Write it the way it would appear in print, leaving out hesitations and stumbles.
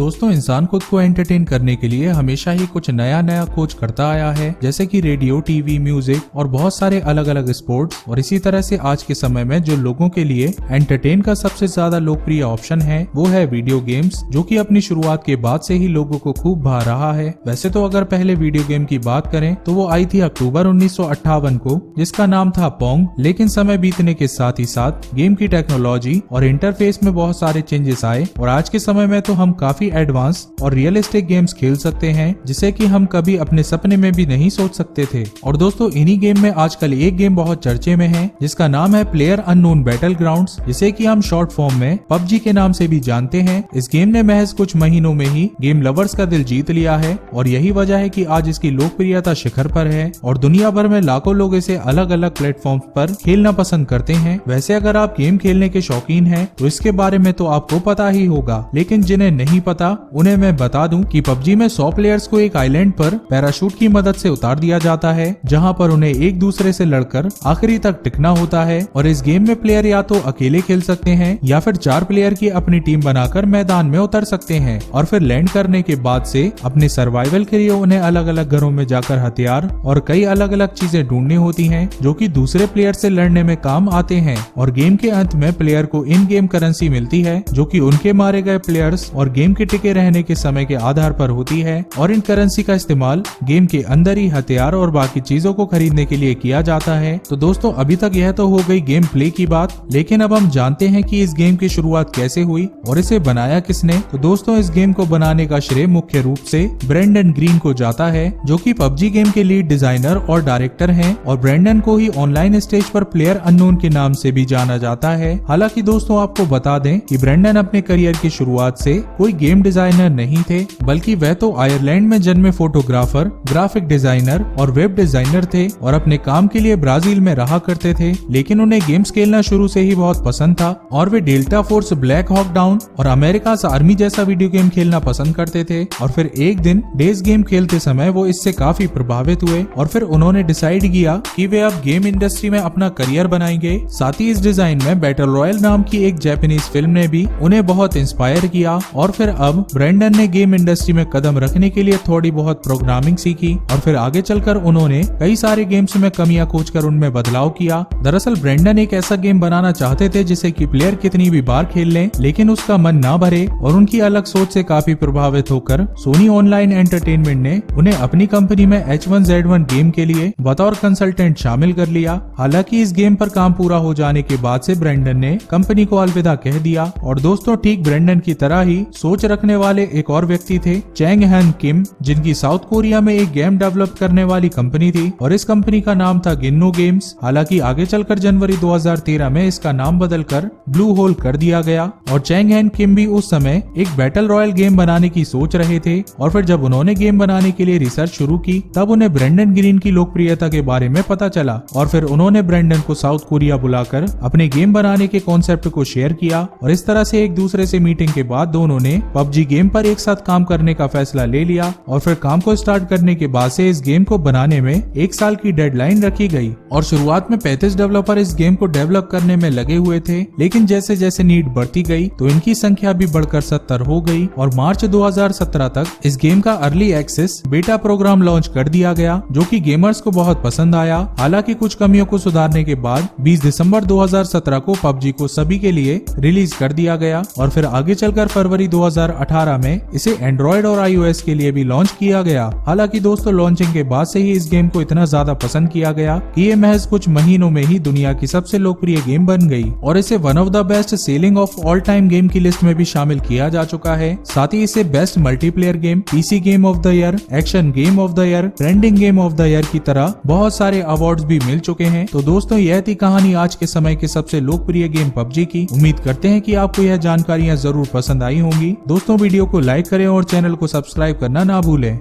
दोस्तों इंसान खुद को एंटरटेन करने के लिए हमेशा ही कुछ नया नया खोज करता आया है, जैसे कि रेडियो, टीवी, म्यूजिक और बहुत सारे अलग अलग स्पोर्ट्स। और इसी तरह से आज के समय में जो लोगों के लिए एंटरटेन का सबसे ज्यादा लोकप्रिय ऑप्शन है वो है वीडियो गेम्स, जो कि अपनी शुरुआत के बाद से ही लोगों को खूब भा रहा है। वैसे तो अगर पहले वीडियो गेम की बात करें तो वो आई थी अक्टूबर 1958 को, जिसका नाम था पोंग। लेकिन समय बीतने के साथ ही साथ गेम की टेक्नोलॉजी और इंटरफेस में बहुत सारे चेंजेस आए और आज के समय में तो हम काफी एडवांस और रियलिस्टिक गेम्स खेल सकते हैं, जिसे कि हम कभी अपने सपने में भी नहीं सोच सकते थे। और दोस्तों इन्हीं गेम में आजकल एक गेम बहुत चर्चे में है, जिसका नाम है प्लेयर अननोन बैटलग्राउंड्स, जिसे कि हम शॉर्ट फॉर्म में पबजी के नाम से भी जानते हैं। इस गेम ने महज कुछ महीनों में ही गेम लवर्स का दिल जीत लिया है और यही वजह है कि आज इसकी लोकप्रियता शिखर पर है और दुनिया भर में लाखों लोग इसे अलग अलग प्लेटफॉर्म पर खेलना पसंद करते हैं। वैसे अगर आप गेम खेलने के शौकीन हैं तो इसके बारे में तो आपको पता ही होगा, लेकिन जिन्हें नहीं पता उन्हें मैं बता दूं कि पबजी में 100 प्लेयर्स को एक आइलैंड पर पैराशूट की मदद से उतार दिया जाता है, जहां पर उन्हें एक दूसरे से लड़कर आखिरी तक टिकना होता है। और इस गेम में प्लेयर या तो अकेले खेल सकते हैं या फिर 4 प्लेयर की अपनी टीम बनाकर मैदान में उतर सकते हैं और फिर लैंड करने के बाद से अपने सर्वाइवल के लिए उन्हें अलग अलग घरों में जाकर हथियार और कई अलग अलग चीजें ढूंढनी होती हैं, जो कि दूसरे प्लेयर से लड़ने में काम आते हैं। और गेम के अंत में प्लेयर को इन गेम करेंसी मिलती है, जो कि उनके मारे गए प्लेयर्स और गेम के टिके रहने के समय के आधार पर होती है। और इन करेंसी का इस्तेमाल गेम के अंदर ही हथियार और बाकी चीजों को खरीदने के लिए किया जाता है। तो दोस्तों अभी तक यह तो हो गई गेम प्ले की बात, लेकिन अब हम जानते हैं कि इस गेम की शुरुआत कैसे हुई और इसे बनाया किसने। तो दोस्तों इस गेम को बनाने का श्रेय मुख्य रूप से ब्रेंडन ग्रीन को जाता है, जो कि पबजी गेम के लीड डिजाइनर और डायरेक्टर हैं। और ब्रेंडन को ही ऑनलाइन स्टेज पर प्लेयर अननोन के नाम से भी जाना जाता है। हालांकि दोस्तों आपको बता दें कि ब्रेंडन अपने करियर की शुरुआत से कोई गेम डिजाइनर नहीं थे, बल्कि वह तो आयरलैंड में जन्मे फोटोग्राफर, ग्राफिक डिजाइनर और वेब डिजाइनर थे और अपने काम के लिए ब्राजील में रहा करते थे। लेकिन उन्हें गेम्स खेलना शुरू से ही बहुत पसंद था और वे Delta Force, Black Hawk Down और अमेरिका आर्मी जैसा वीडियो गेम खेलना पसंद करते थे। और फिर एक दिन डेज गेम खेलते समय वो इससे काफी प्रभावित हुए और फिर उन्होंने डिसाइड किया कि वे अब गेम इंडस्ट्री में अपना करियर बनाएंगे। साथ ही इस डिजाइन में बैटल रॉयल नाम की एक जापानीज फिल्म ने भी उन्हें बहुत इंस्पायर किया। और फिर अब ब्रेंडन ने गेम इंडस्ट्री में कदम रखने के लिए थोड़ी बहुत प्रोग्रामिंग सीखी और फिर आगे चलकर उन्होंने कई सारे गेम्स में कमियां खोजकर उनमें बदलाव किया। दरअसल ब्रेंडन एक ऐसा गेम बनाना चाहते थे जिसे कि प्लेयर कितनी भी बार खेल लें लेकिन उसका मन ना भरे, और उनकी अलग सोच से काफी प्रभावित होकर सोनी ऑनलाइन एंटरटेनमेंट ने उन्हें अपनी कंपनी में H1Z1 गेम के लिए बतौर कंसल्टेंट शामिल कर लिया। हालांकि इस गेम पर काम पूरा हो जाने के बाद से ब्रेंडन ने कंपनी को अलविदा कह दिया। और दोस्तों ठीक ब्रेंडन की तरह ही सोच रखने वाले एक और व्यक्ति थे, चैंग हैन किम, जिनकी साउथ कोरिया में एक गेम डेवलप करने वाली कंपनी थी और इस कंपनी का नाम था गिन्नो गेम्स। हालांकि आगे चलकर जनवरी 2013 में इसका नाम बदलकर ब्लू होल कर दिया गया। और चैंग हैन किम भी उस समय एक बैटल रॉयल गेम बनाने की सोच रहे थे और फिर जब उन्होंने गेम बनाने के लिए रिसर्च शुरू की तब उन्हें ब्रेंडन ग्रीन की लोकप्रियता के बारे में पता चला और फिर उन्होंने ब्रेंडन को साउथ कोरिया बुलाकर अपने गेम बनाने के कॉन्सेप्ट को शेयर किया। और इस तरह से एक दूसरे से मीटिंग के बाद दोनों ने पबजी गेम पर एक साथ काम करने का फैसला ले लिया। और फिर काम को स्टार्ट करने के बाद से इस गेम को बनाने में 1 साल की डेडलाइन रखी गई और शुरुआत में 35 डेवलपर इस गेम को डेवलप करने में लगे हुए थे। लेकिन जैसे जैसे नीड बढ़ती गई तो इनकी संख्या भी बढ़कर 70 हो गई और मार्च 2017 तक इस गेम का अर्ली एक्सेस बेटा प्रोग्राम लॉन्च कर दिया गया, जो कि गेमर्स को बहुत पसंद आया। हालांकि कुछ कमियों को सुधारने के बाद 20 दिसंबर 2017 को पबजी को सभी के लिए रिलीज कर दिया गया और फिर आगे चलकर फरवरी 2018 में इसे एंड्रॉइड और iOS के लिए भी लॉन्च किया गया। हालांकि दोस्तों लॉन्चिंग के बाद से ही इस गेम को इतना ज्यादा पसंद किया गया कि ये महज कुछ महीनों में ही दुनिया की सबसे लोकप्रिय गेम बन गई और इसे one of the best selling of all time game की लिस्ट में भी शामिल किया जा चुका है। साथ ही इसे best multiplayer game, PC game of the year, action game of the year, trending game of the year की तरह बहुत सारे अवार्ड्स भी मिल चुके हैं। तो दोस्तों यह थी कहानी आज के समय के सबसे लोकप्रिय गेम पबजी की। उम्मीद करते हैं कि आपको यह जानकारियां जरूर पसंद आई होंगी। दोस्तों वीडियो को लाइक करें और चैनल को सब्सक्राइब करना ना भूलें।